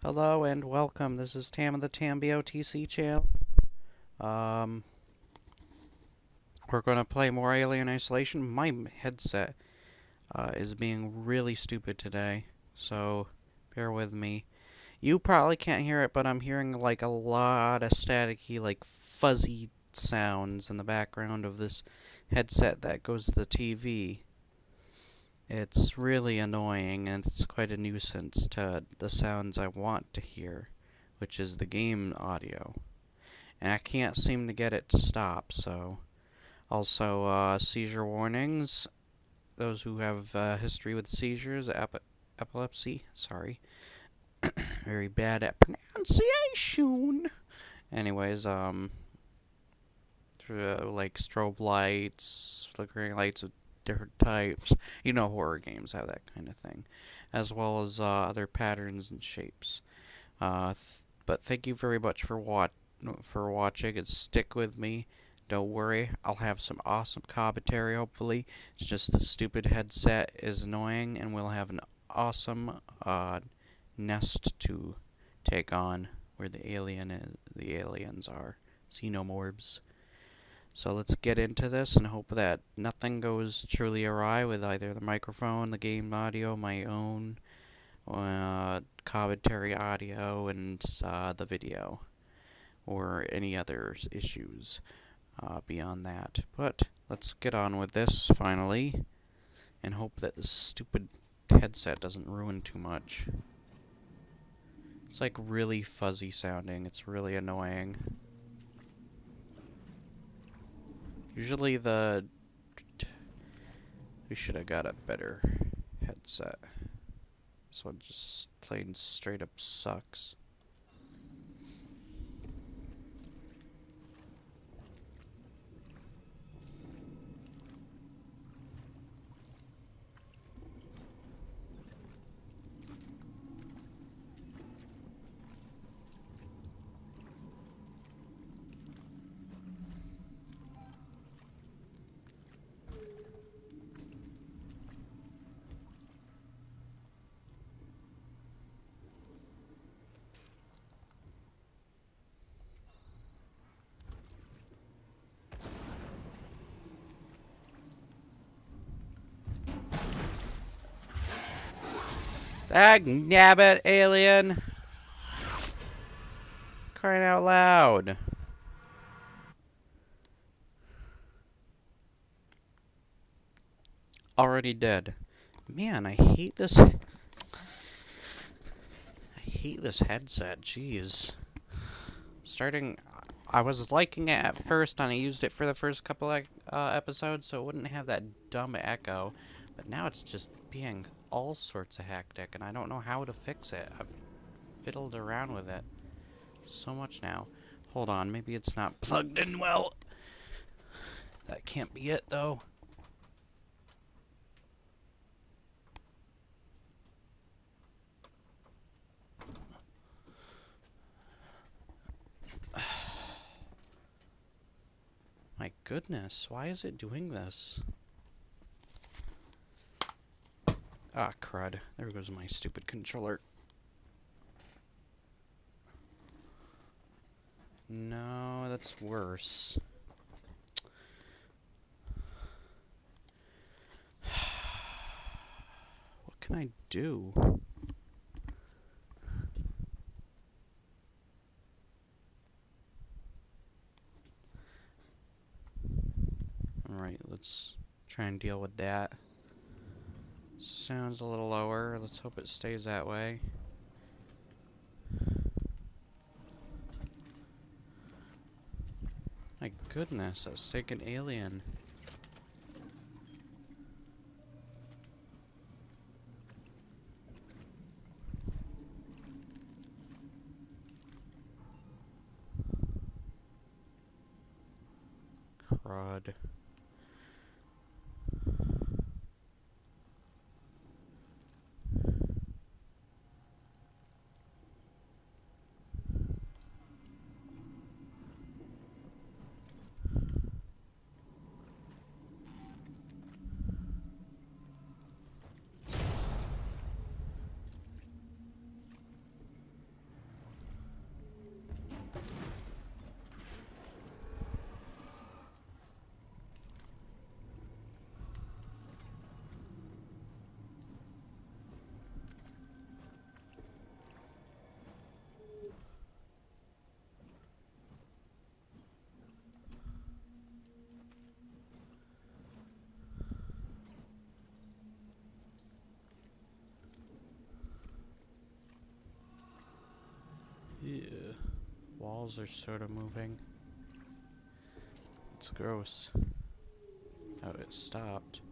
Hello and welcome. This is Tam of the TamBOTC channel. Um, we're gonna play more Alien Isolation. My headset is being really stupid today, so bear with me. You probably can't hear it, but I'm hearing like a lot of staticky, like fuzzy sounds in the background of this headset that goes to the TV. It's really annoying and it's quite a nuisance to the sounds I want to hear, which is the game audio. And I can't seem to get it to stop, so. Also, seizure warnings. Those who have history with seizures, epilepsy, sorry. Very bad at pronunciation. Anyways, like strobe lights, flickering lights of different types. You know, horror games have that kind of thing, as well as other patterns and shapes. But thank you very much for watching and stick with me. Don't worry, I'll have some awesome commentary. Hopefully, it's just the stupid headset is annoying, and we'll have an awesome nest to take on where the aliens are, xenomorphs. So let's get into this and hope that nothing goes truly awry with either the microphone, the game audio, my own commentary audio, and the video, or any other issues beyond that. But let's get on with this finally, and hope that this stupid headset doesn't ruin too much. It's like really fuzzy sounding. It's really annoying. Usually we should have got a better headset. This one just plain straight up sucks. Dag nabbit, alien! Crying out loud. Already dead. Man, I hate this. I hate this headset. Jeez. Starting. I was liking it at first, and I used it for the first couple episodes, so it wouldn't have that dumb echo. But now it's just being all sorts of hectic, and I don't know how to fix it. I've fiddled around with it so much now. Hold on, maybe it's not plugged in well. That can't be it, though. My goodness, why is it doing this? Ah, crud. There goes my stupid controller. No, that's worse. What can I do? Alright, let's try and deal with that. Sounds a little lower. Let's hope it stays that way. My goodness, that's taking alien. Crud. walls are sort of moving. It's gross. Oh, it stopped.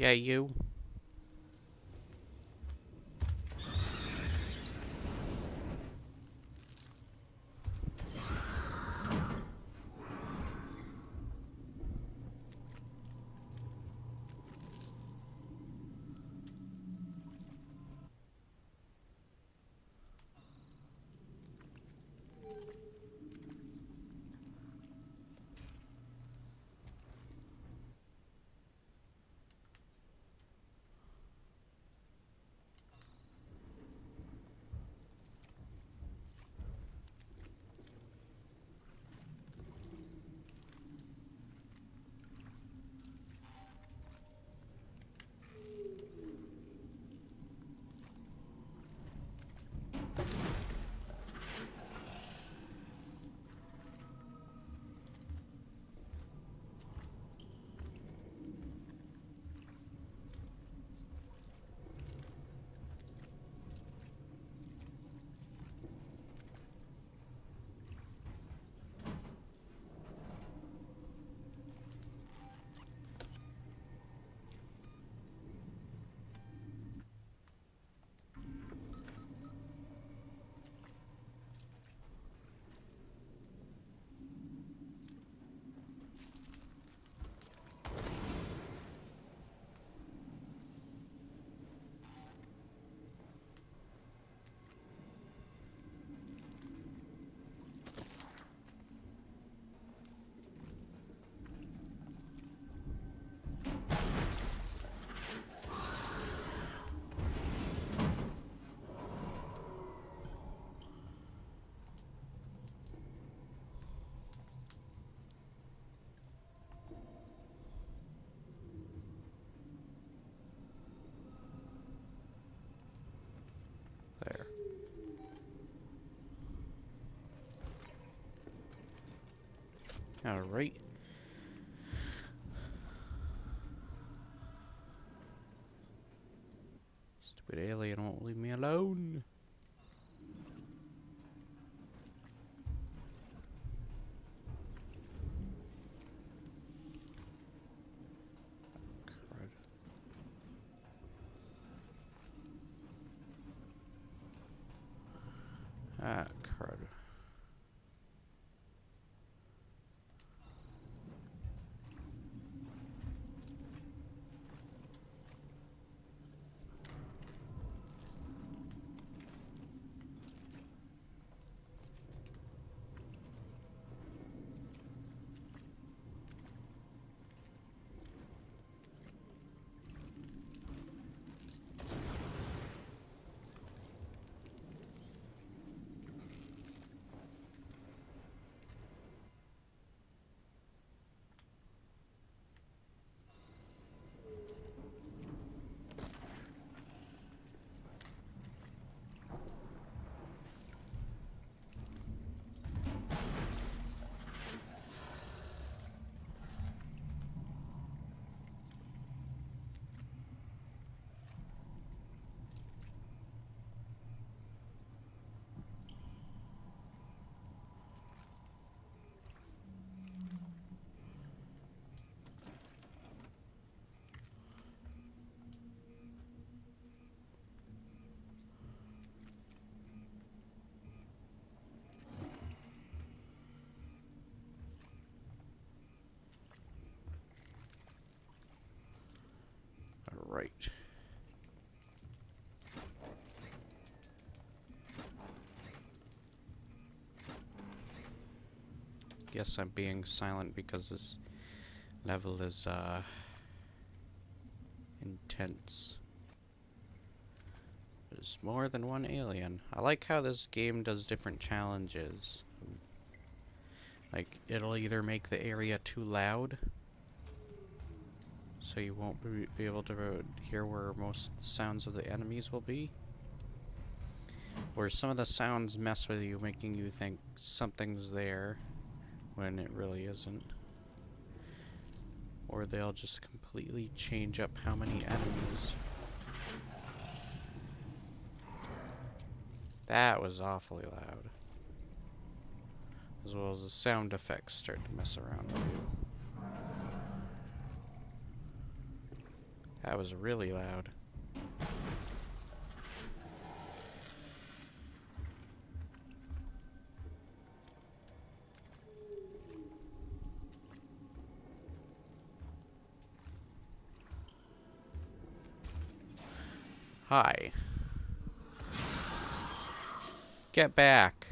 Yeah, you. There. Alright. Stupid alien won't leave me alone. Crud. Ah, crud. Alright. Yes, I'm being silent because this level is, intense. There's more than one alien. I like how this game does different challenges. Like, it'll either make the area too loud, so you won't be able to hear where most sounds of the enemies will be. Or some of the sounds mess with you, making you think something's there when it really isn't. Or they'll just completely change up how many enemies. That was awfully loud. As well as the sound effects start to mess around with you. That was really loud. Hi. Get back.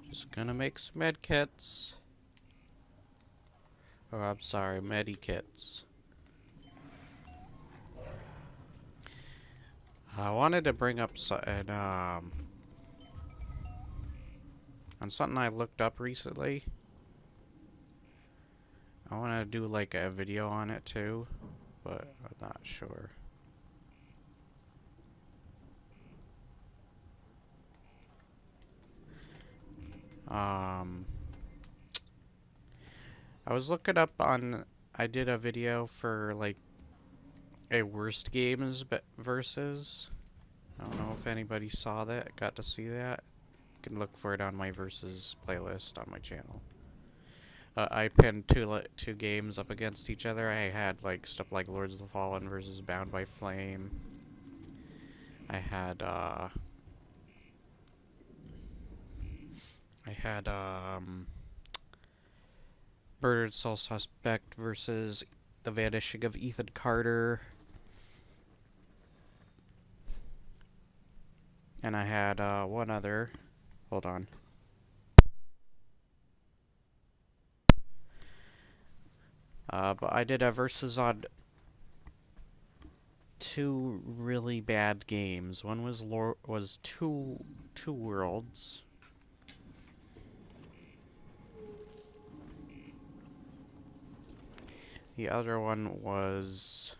Just gonna make some medkits. Oh, I'm sorry, medikits. I wanted to bring up on something I looked up recently. I want to do like a video on it too, but I'm not sure. I was looking up on, I did a video for like a worst games versus. I don't know if anybody saw that, got to see that. You can look for it on my versus playlist on my channel. I pinned two games up against each other. I had like stuff like Lords of the Fallen versus Bound by Flame. I had Murdered Soul Suspect versus The Vanishing of Ethan Carter. And I had one other. Hold on. But I did a versus on two really bad games. One was Two Worlds. The other one was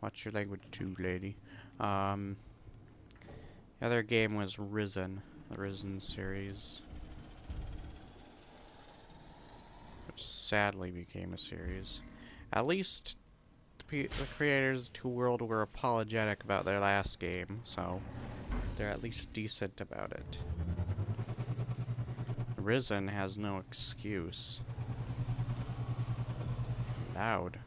watch your language too, lady. The other game was Risen, the Risen series, which sadly became a series. At least the creators of Two World were apologetic about their last game, so they're at least decent about it. Risen has no excuse. Loud.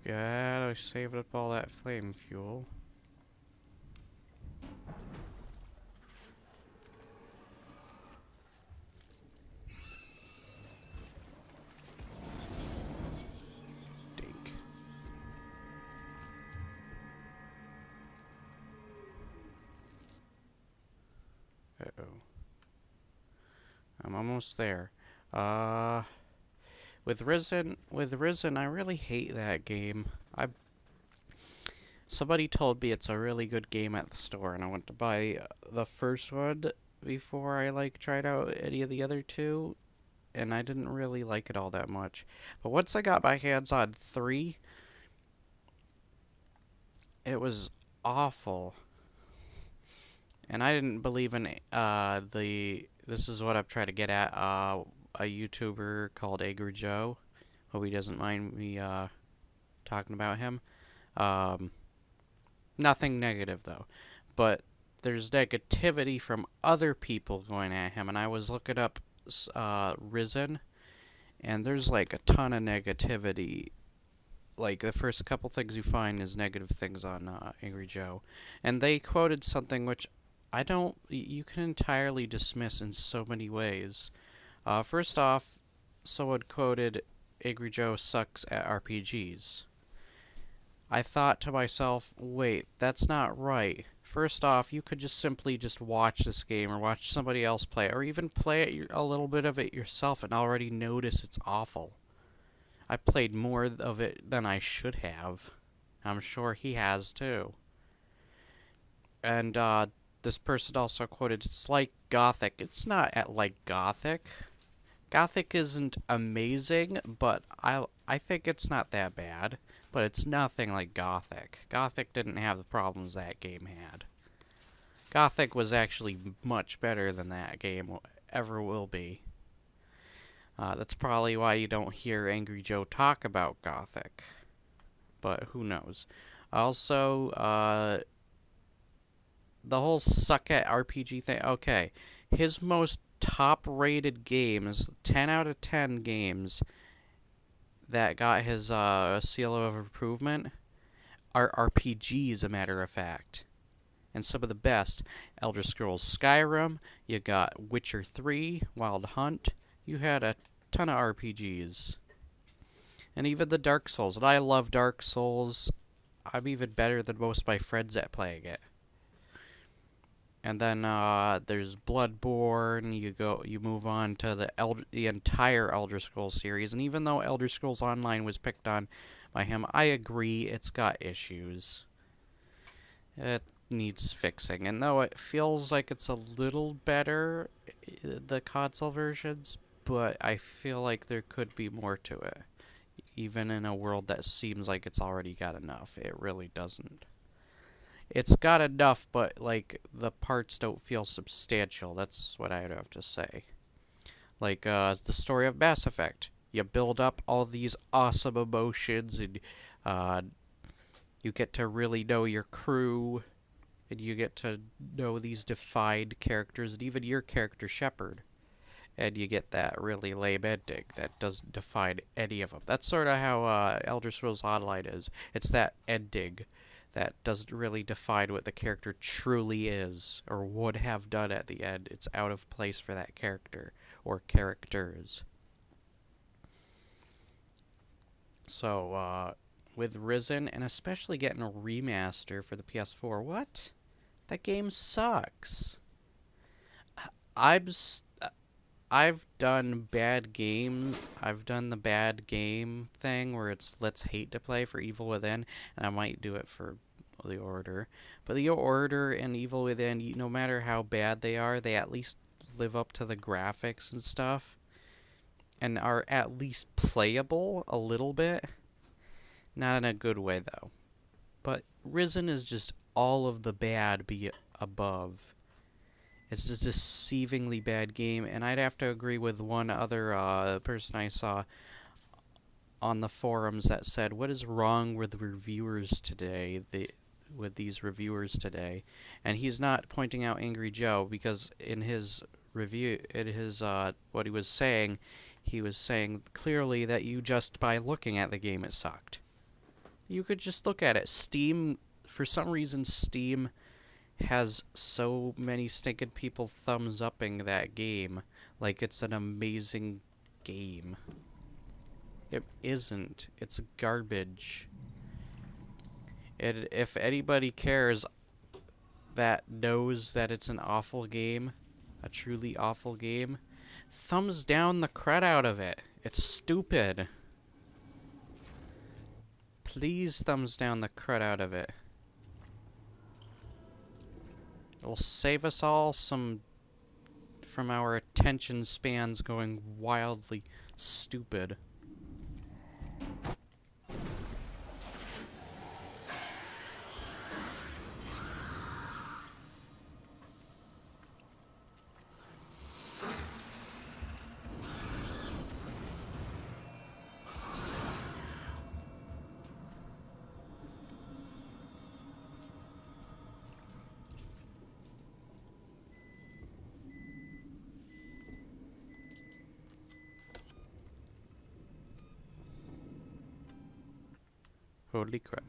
God, I saved up all that flame fuel. Dink. Uh-oh. I'm almost there. With Risen, I really hate that game. Somebody told me it's a really good game at the store, and I went to buy the first one before I tried out any of the other two, and I didn't really like it all that much. But once I got my hands on 3, it was awful. And I didn't believe in this is what I'm trying to get at, a YouTuber called Angry Joe. Hope he doesn't mind me talking about him. Nothing negative though, but there's negativity from other people going at him, and I was looking up Risen, and there's a ton of negativity. The first couple things you find is negative things on Angry Joe, and they quoted something which you can entirely dismiss in so many ways. First off, someone quoted Angry Joe sucks at RPGs. I thought to myself, wait, that's not right. First off, you could just simply watch this game or watch somebody else play it, or even play it a little bit of it yourself and already notice it's awful. I played more of it than I should have. I'm sure he has too. And this person also quoted, it's like Gothic. It's not like Gothic. Gothic isn't amazing, but I think it's not that bad. But it's nothing like Gothic. Gothic didn't have the problems that game had. Gothic was actually much better than that game ever will be. That's probably why you don't hear Angry Joe talk about Gothic. But who knows. Also, the whole suck at RPG thing. Okay, his most top-rated games, 10 out of 10 games that got his seal of improvement are RPGs, as a matter of fact. And some of the best: Elder Scrolls Skyrim, you got Witcher 3, Wild Hunt, you had a ton of RPGs. And even the Dark Souls, and I love Dark Souls. I'm even better than most of my friends at playing it. And then there's Bloodborne. You move on to the entire Elder Scrolls series. And even though Elder Scrolls Online was picked on by him, I agree it's got issues. It needs fixing. And though it feels like it's a little better, the console versions, but I feel like there could be more to it. Even in a world that seems like it's already got enough, it really doesn't. It's got enough, but the parts don't feel substantial. That's what I would have to say. The story of Mass Effect. You build up all these awesome emotions, and you get to really know your crew, and you get to know these defined characters, and even your character, Shepard. And you get that really lame ending that doesn't define any of them. That's sort of how Elder Scrolls Online is. It's that ending that doesn't really define what the character truly is or would have done at the end. It's out of place for that character or characters. So, with Risen, and especially getting a remaster for the PS4, what? That game sucks. I've done bad game. I've done the bad game thing where it's let's hate to play for Evil Within, and I might do it for The Order. But The Order and Evil Within, no matter how bad they are, they at least live up to the graphics and stuff, and are at least playable a little bit. Not in a good way, though. But Risen is just all of the bad be above. It's a deceivingly bad game, and I'd have to agree with one other person I saw on the forums that said, "What is wrong with reviewers today? With these reviewers today?" And he's not pointing out Angry Joe, because in his review, what he was saying clearly that you just by looking at the game it sucked. You could just look at it. Steam, for some reason, Steam has so many stinking people thumbs upping that game like it's an amazing game. It isn't. It's garbage. If anybody cares that knows that it's an awful game, a truly awful game, thumbs down the crud out of it. It's stupid. Please thumbs down the crud out of it. It'll save us all from our attention spans going wildly stupid. Holy crap.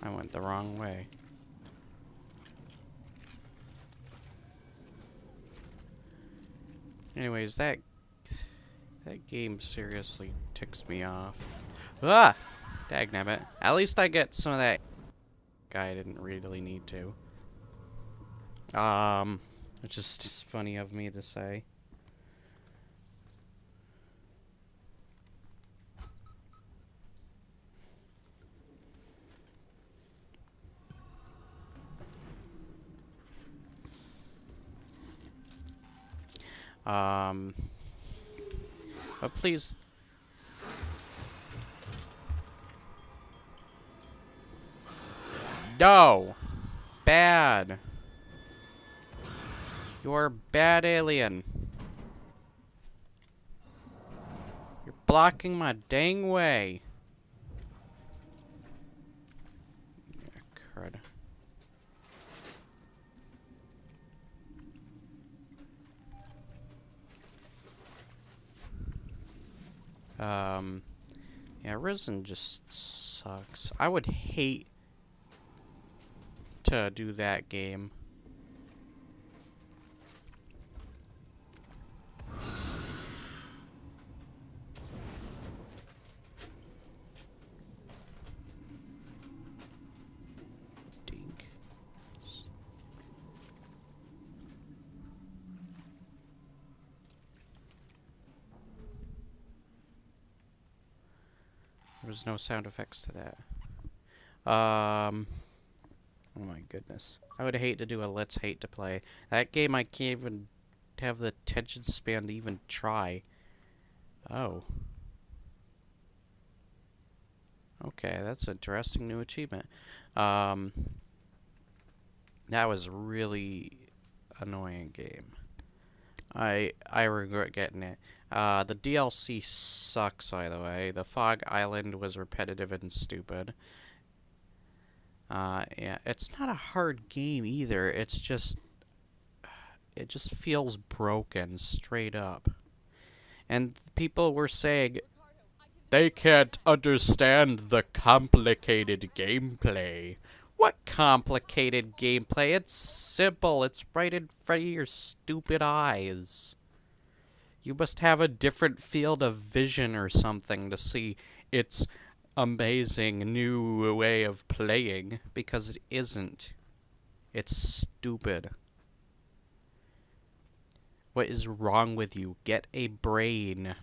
I went the wrong way. Anyways, that game seriously ticks me off. Ah! Dagnabbit. At least I get some of that guy I didn't really need to. It's just funny of me to say. But please. No! Bad. You're a bad alien. You're blocking my dang way. Yeah, crud. Yeah, Risen just sucks. I would hate to do that game. Dink. There was no sound effects to that. Oh my goodness. I would hate to do a Let's Hate to Play. That game I can't even have the attention span to even try. Oh. Okay, that's an interesting new achievement. That was really annoying game. I regret getting it. The DLC sucks, by the way. The Fog Island was repetitive and stupid. Yeah, it's not a hard game either. It just feels broken straight up. And people were saying they can't understand the complicated gameplay. What complicated gameplay? It's simple. It's right in front of your stupid eyes. You must have a different field of vision or something to see its amazing new way of playing, because it isn't. It's stupid. What is wrong with you? Get a brain.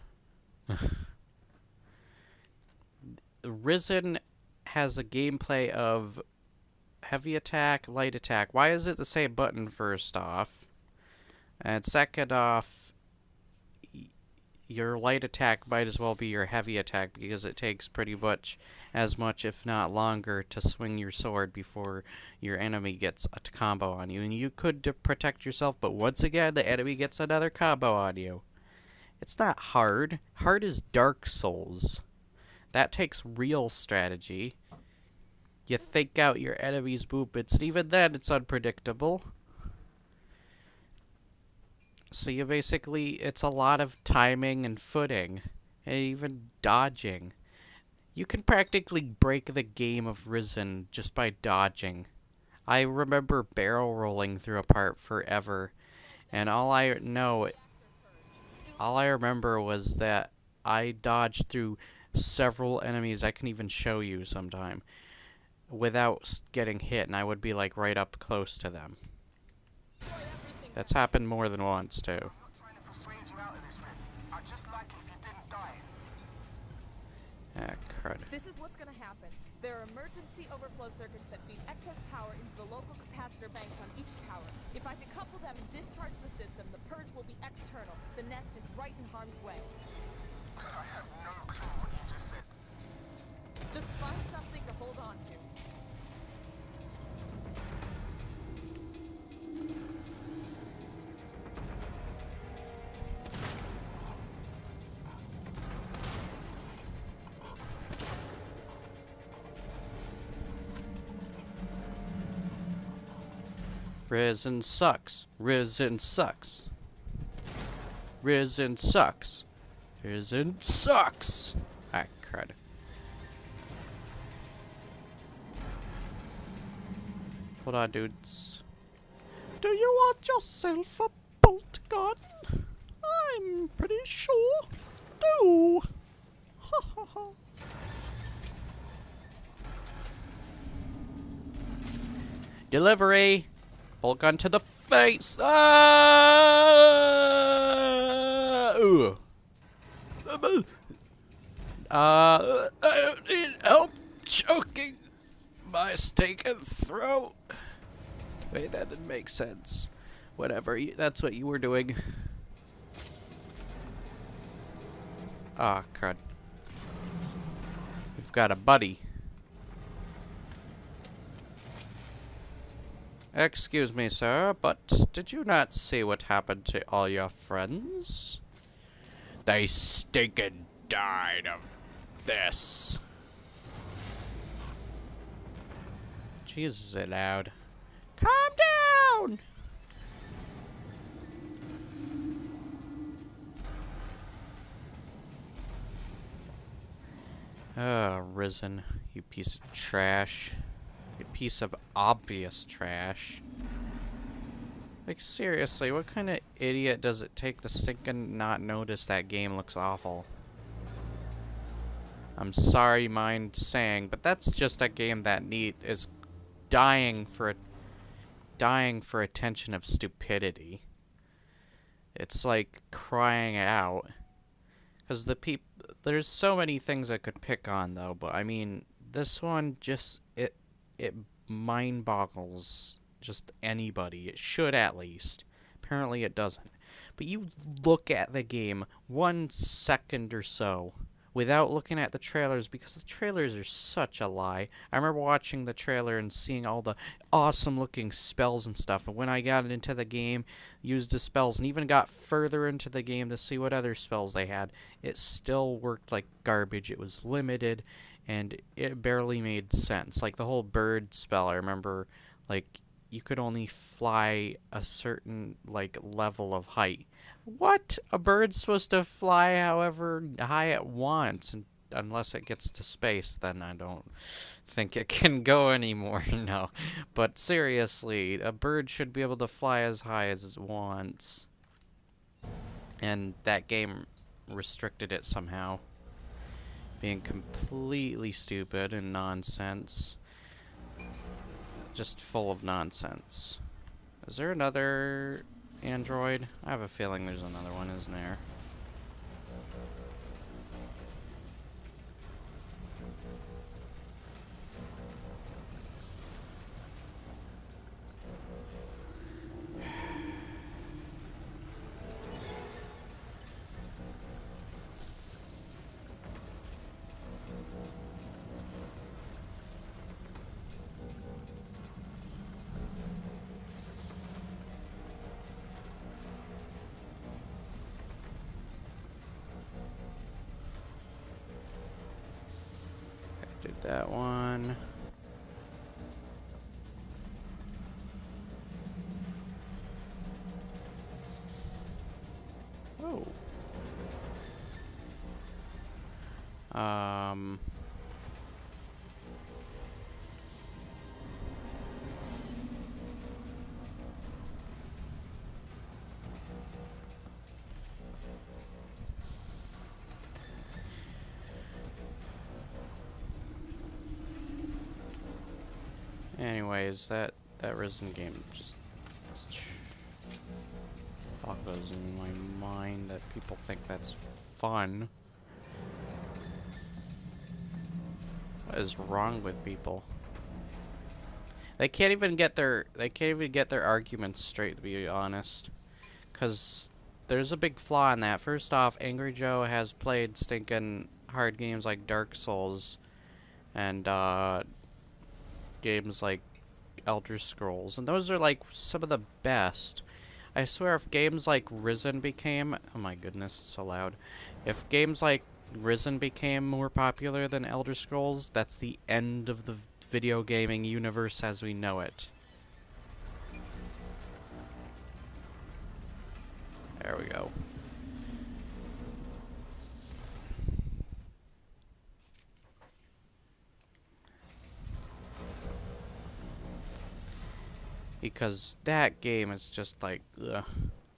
Risen has a gameplay of heavy attack, light attack. Why is it the same button, first off? And second off, your light attack might as well be your heavy attack, because it takes pretty much as much, if not longer, to swing your sword before your enemy gets a combo on you. And you could protect yourself, but once again, the enemy gets another combo on you. It's not hard. Hard is Dark Souls. That takes real strategy. You think out your enemy's movements, and even then, it's unpredictable. So you basically, it's a lot of timing and footing, and even dodging. You can practically break the game of Risen just by dodging. I remember barrel rolling through a part forever, and all I remember was that I dodged through several enemies, I can even show you sometime, without getting hit, and I would be like right up close to them. That's happened more than once, too. Ah, crud. This is what's gonna happen. There are emergency overflow circuits that feed excess power into the local capacitor banks on each tower. If I decouple them and discharge the system, the purge will be external. The nest is right in harm's way. I have no clue what you just said. Just find something to hold on to. Risen sucks. Risen sucks. Risen sucks. Risen sucks. Ah, crud. Hold on, dudes. Do you want yourself a bolt gun? I'm pretty sure you do. Ha ha ha. Delivery. Bolt gun to the face. Ah! Ooh. I don't need help choking my stinking throat. Wait, that didn't make sense. Whatever, that's what you were doing. Ah, crud. We've got a buddy. Excuse me, sir, but did you not see what happened to all your friends? They stinking died of this. Jesus, is it loud? Calm down! Risen, you piece of trash. You piece of obvious trash. Like, seriously, what kind of idiot does it take to stinking not notice that game looks awful? I'm sorry, mind saying, but that's just a game that is dying for attention of stupidity. It's like crying out. Because there's so many things I could pick on, though, but I mean, this one just, it mind boggles just anybody. It should, at least. Apparently it doesn't. But you look at the game 1 second or so without looking at the trailers, because the trailers are such a lie. I remember watching the trailer and seeing all the awesome looking spells and stuff, and when I got into the game, used the spells, and even got further into the game to see what other spells they had, it still worked like garbage. It was limited, and it barely made sense. Like the whole bird spell, I remember, like, you could only fly a certain, like, level of height. What? A bird's supposed to fly however high it wants, and unless it gets to space, then I don't think it can go anymore, no. But seriously, a bird should be able to fly as high as it wants. and that game restricted it somehow, being completely stupid and nonsense. Just full of nonsense. Is there another android? I have a feeling there's another one, isn't there? Did that one. Oh. Anyways, that Risen game just boggles in my mind that people think that's fun. What is wrong with people? They can't even get their arguments straight, to be honest. 'Cause there's a big flaw in that. First off, Angry Joe has played stinking hard games like Dark Souls and games like Elder Scrolls, and those are like some of the best. I swear, if games like Risen became, oh my goodness, it's so loud. If games like Risen became more popular than Elder Scrolls, that's the end of the video gaming universe as we know it. There we go. Because that game is just like, ugh.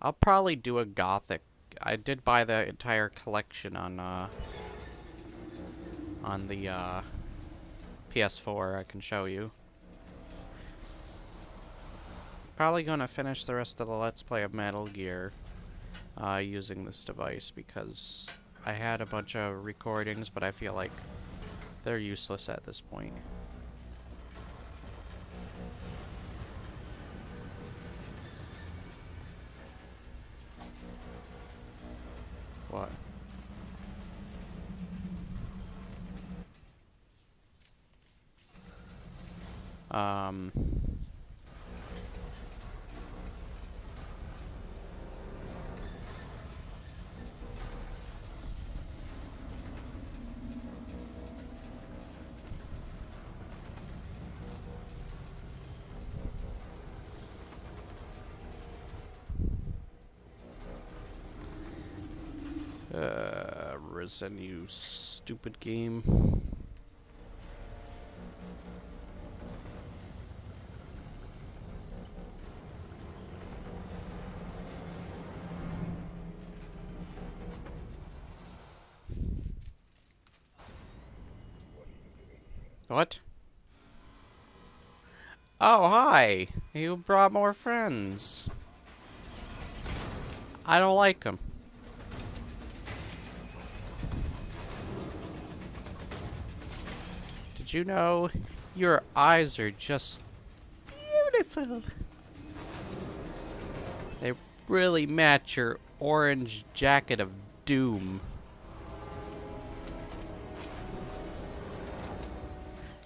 I'll probably do a Gothic. I did buy the entire collection on the PS4. I can show you. Probably gonna finish the rest of the Let's Play of Metal Gear using this device, because I had a bunch of recordings, but I feel like they're useless at this point. What? Risen, you stupid game. What? Oh, hi! You brought more friends. I don't like them. Did you know your eyes are just beautiful? They really match your orange jacket of doom.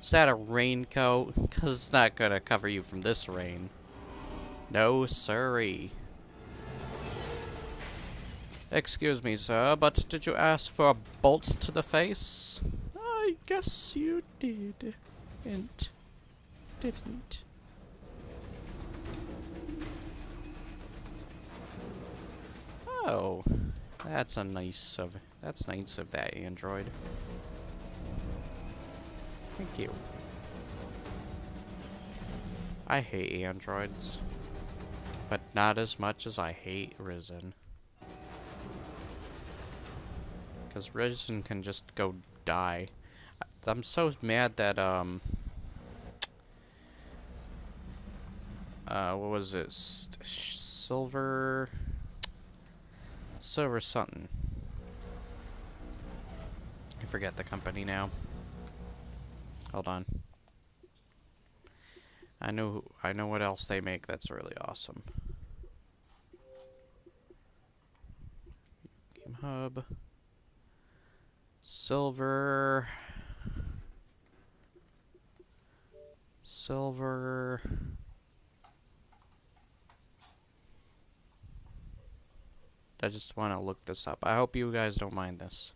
Is that a raincoat? 'Cause it's not gonna cover you from this rain. No siree. Excuse me, sir, but did you ask for a bolt to the face? I guess you did. And didn't. Oh, that's nice of that android. Thank you. I hate androids, but not as much as I hate Risen. Because Risen can just go die. I'm so mad that, what was it? Silver something. I forget the company now. Hold on. I know what else they make that's really awesome. Game Hub. Silver. I just want to look this up. I hope you guys don't mind this.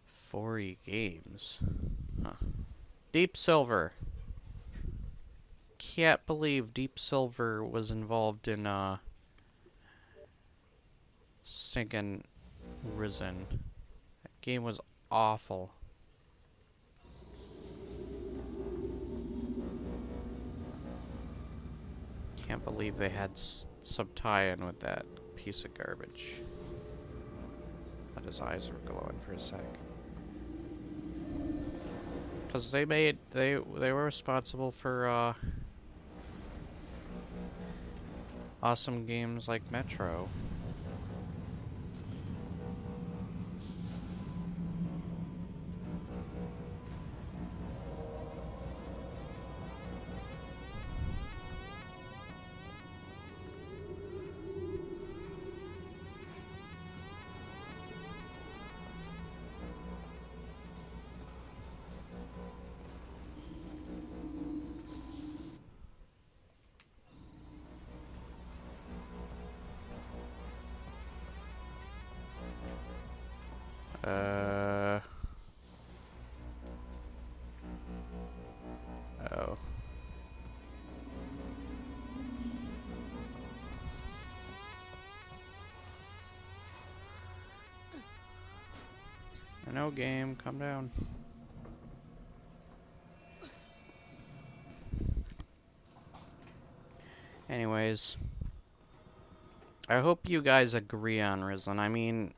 40 games. Huh. Deep Silver. Can't believe Deep Silver was involved in, stinking Risen. That game was awful. Can't believe they had some tie-in with that piece of garbage. But his eyes were glowing for a sec. Because they were responsible for, awesome games like Metro. Oh. No game, calm down. Anyways, I hope you guys agree on Risen. I mean,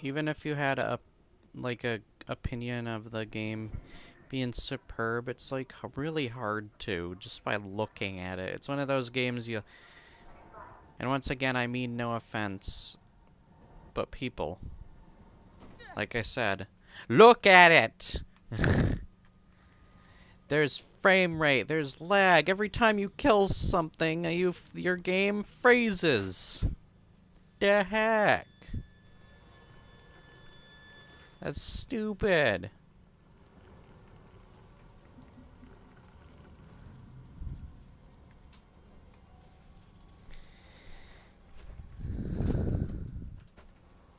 even if you had a opinion of the game being superb, it's like really hard to just by looking at it. It's one of those games you, and once again, I mean no offense, but people, like I said, look at it. There's frame rate, there's lag. Every time you kill something, your game freezes. The heck? That's stupid.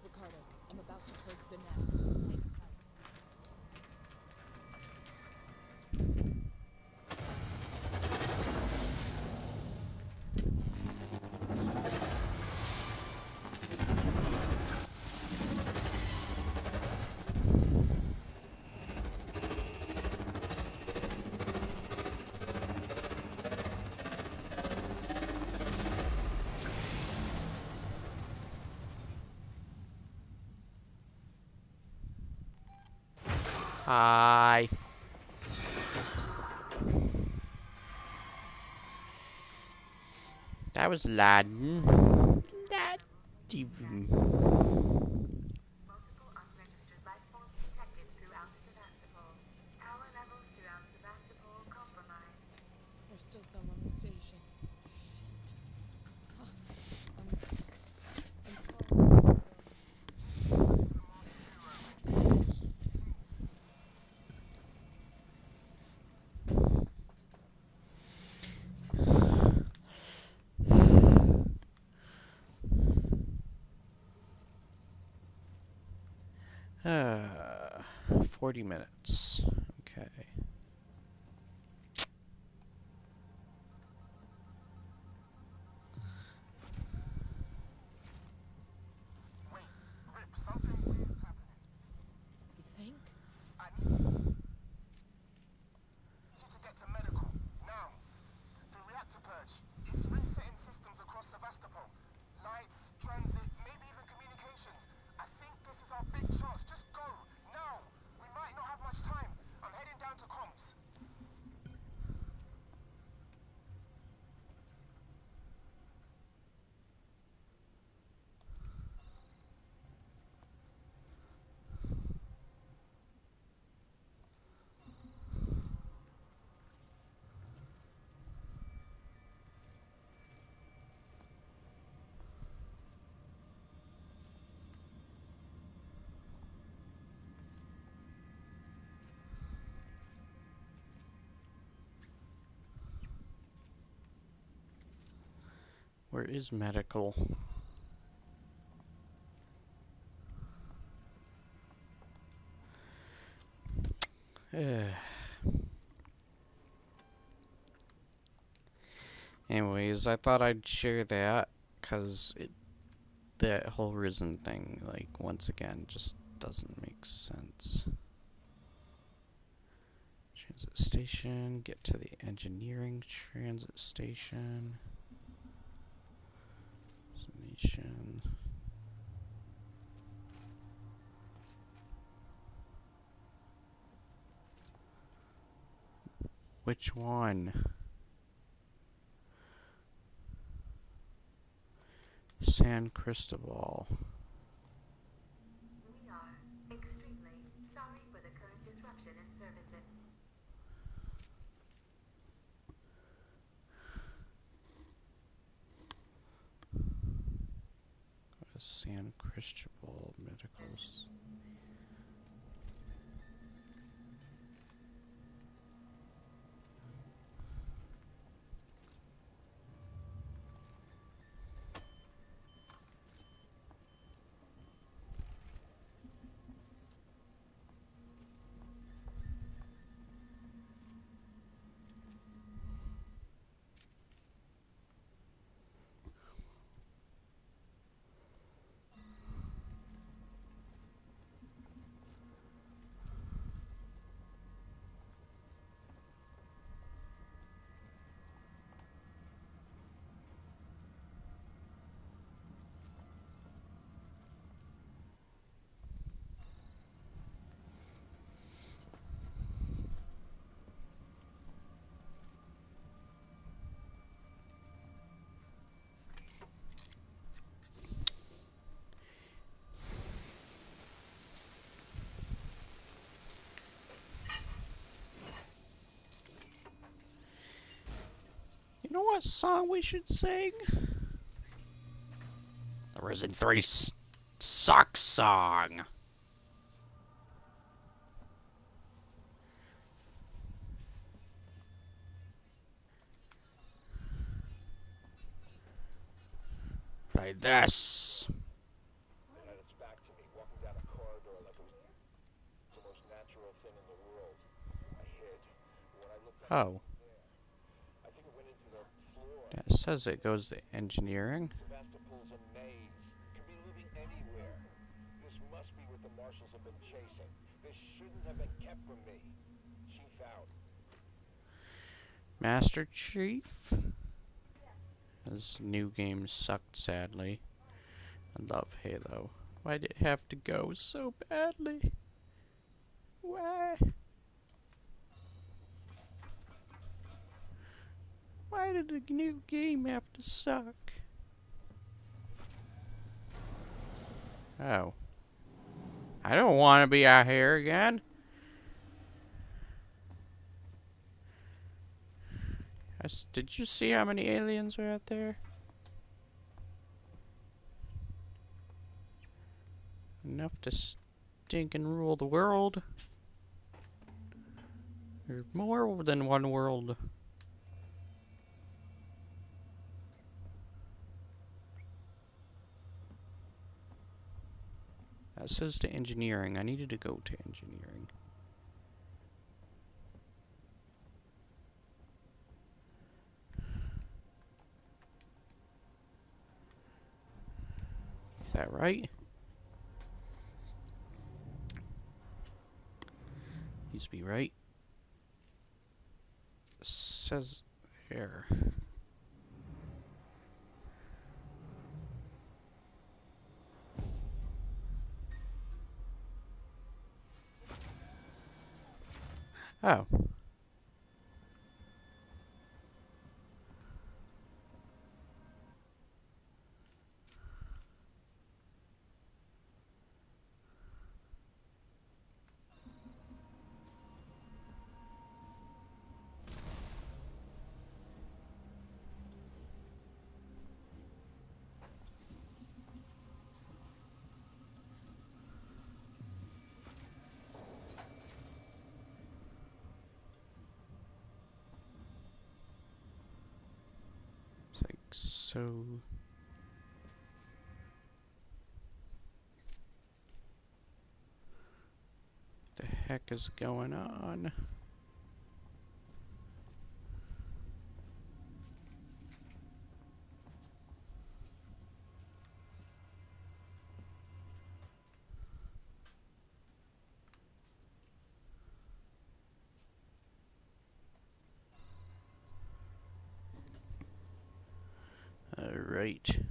Ricardo, I'm about to purge the nest. Hang tight. Hi. That was Laden. That even. Multiple unregistered life forms detected throughout Sevastopol. Power levels throughout Sevastopol compromised. There's still some on the station. Shit. I'm sorry. Uh, 40 minutes. Okay. Wait, Rip, something weird's happening. You think? I need you to get to medical, now. The reactor purge is resetting systems across Sevastopol. Lights, transit, maybe even communications. Where is medical? Anyways, I thought I'd share that, cause that whole Risen thing, like, once again, just doesn't make sense. Transit station, get to the engineering transit station. Destination. Which one? San Cristobal. We are extremely sorry for the current disruption in services. San Cristobal Medicals. You know what song we should sing? The Risen 3 Sucks song. Play this. And it's back to me, walking down a corridor like it was the most natural thing in the world. I hid. When I looked up, Oh, I think it went into the floor. yeah, it says it goes to engineering. Sebastopol's a maze. Could be living anywhere. This must be what the marshals have been chasing. This shouldn't have been kept from me. Chief out. Master Chief. This new game sucked, sadly. I love Halo. Why did it have to go so badly? Why? Why did a new game have to suck? Oh. I don't want to be out here again. Did you see how many aliens are out there? Enough to stink and rule the world. There's more than one world. That says to engineering. I needed to go to engineering. Is that right? Needs to be right. Says there. Oh. So... the heck is going on? Alright. You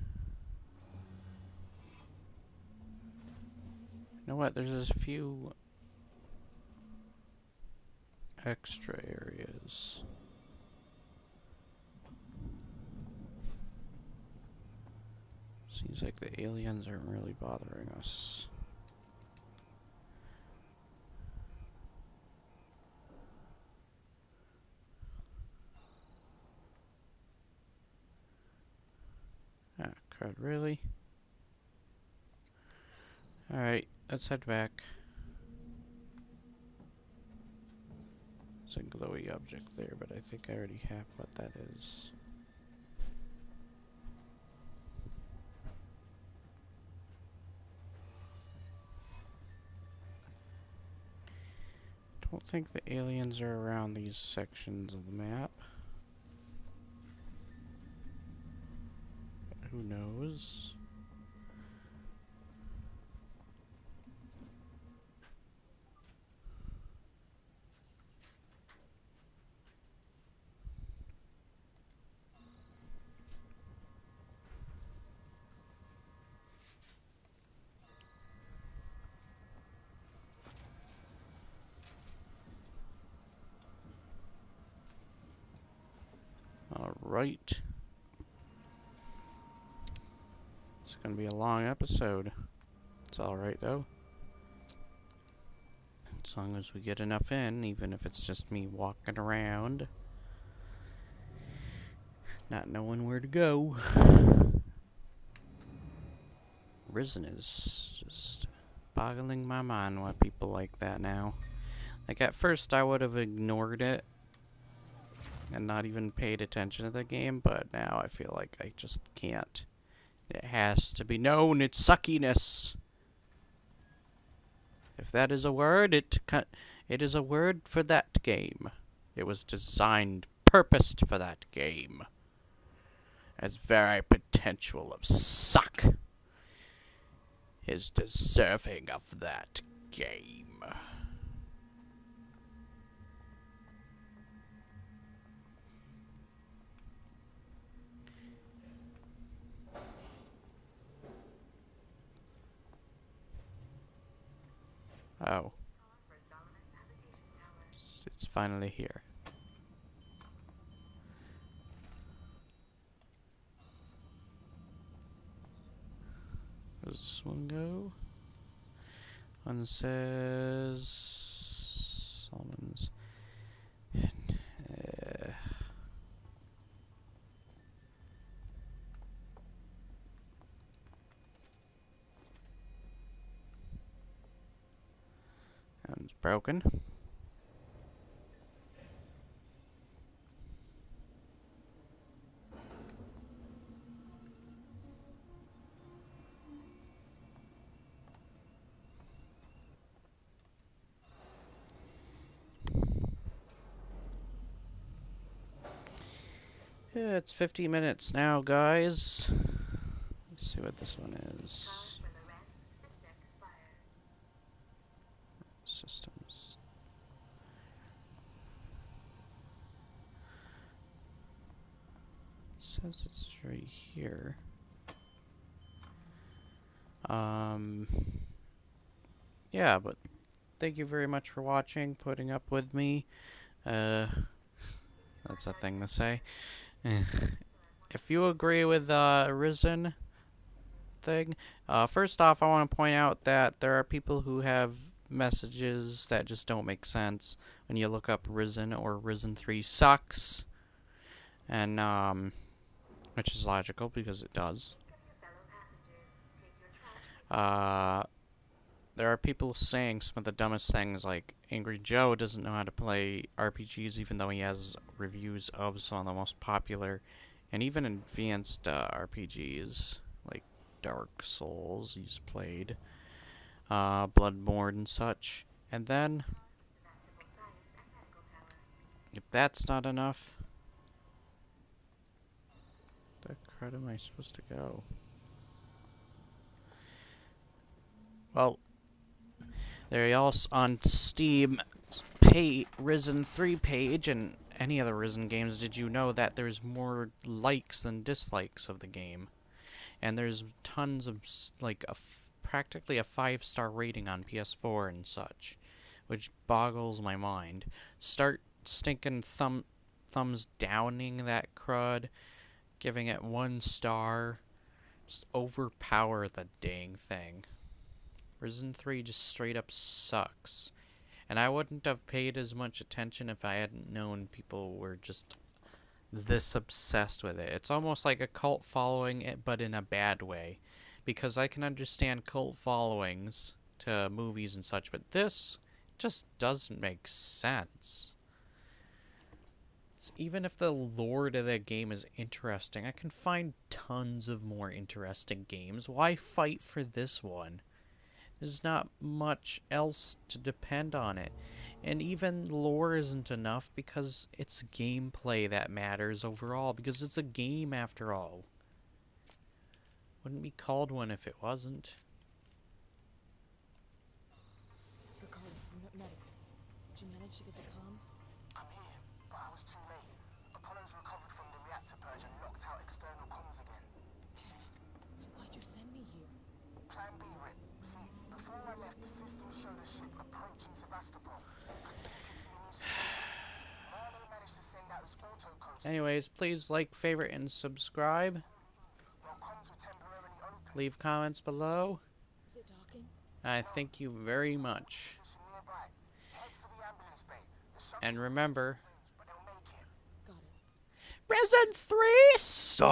know what? There's a few extra areas. Seems like the aliens aren't really bothering us. Ah, crud, really? Alright, let's head back. There's a glowy object there, but I think I already have what that is. Don't think the aliens are around these sections of the map. But who knows? Alright. It's gonna be a long episode. It's alright though. As long as we get enough in, even if it's just me walking around, not knowing where to go. Risen is just boggling my mind why people like that now. Like at first I would have ignored it and not even paid attention to the game, but now I feel like I just can't. It has to be known, it's suckiness. If that is a word, it is a word for that game. It was designed, purposed for that game. Its very potential of suck is deserving of that game. Oh. It's finally here. Does this one go? One says Solomon's. That one's broken. Yeah, it's 50 minutes now, guys. Let's see what this one is. Systems. It says it's right here. Yeah, but thank you very much for watching, putting up with me. That's a thing to say. If you agree with Risen thing, first off, I want to point out that there are people who have messages that just don't make sense when you look up Risen or Risen 3 sucks, and which is logical because it does. There are people saying some of the dumbest things, like Angry Joe doesn't know how to play RPGs even though he has reviews of some of the most popular And even advanced RPGs like Dark Souls he's played, Bloodborne and such. And then, Sebastopol Science and Medical Tower. if that's not enough, where the crud am I supposed to go? Well, there you also on Steam Risen 3 page and any other Risen games. Did you know that there's more likes than dislikes of the game? And there's tons of practically a 5-star rating on PS4 and such, which boggles my mind. Start stinking thumbs downing that crud, giving it 1 star. Just overpower the dang thing. Risen 3 just straight up sucks. And I wouldn't have paid as much attention if I hadn't known people were just this obsessed with it. It's almost like a cult following, but in a bad way. Because I can understand cult followings to movies and such, but this just doesn't make sense. Even if the lore of the game is interesting, I can find tons of more interesting games. Why fight for this one? There's not much else to depend on it. And even lore isn't enough because it's gameplay that matters overall. Because it's a game after all. Wouldn't be called one if it wasn't. Ricardo, I'm medical. Did you manage to get the comms? I'm here, but I was too late. Apollo's recovered from the reactor purge and locked out external comms again. Damn it. So why'd you send me here? Plan B, Rip. See, before I left, the system showed a ship approaching Sevastopol. I think it's the Initiative. Marlowe managed to send out his autocodes. Anyways, please like, favorite, and subscribe. While comms were temporarily open, Leave comments below. Is it docking? I thank you very much. position nearby. Head for the ambulance bay. The shuttle And remember, but they'll make it. Got it. Risen 3 sucks!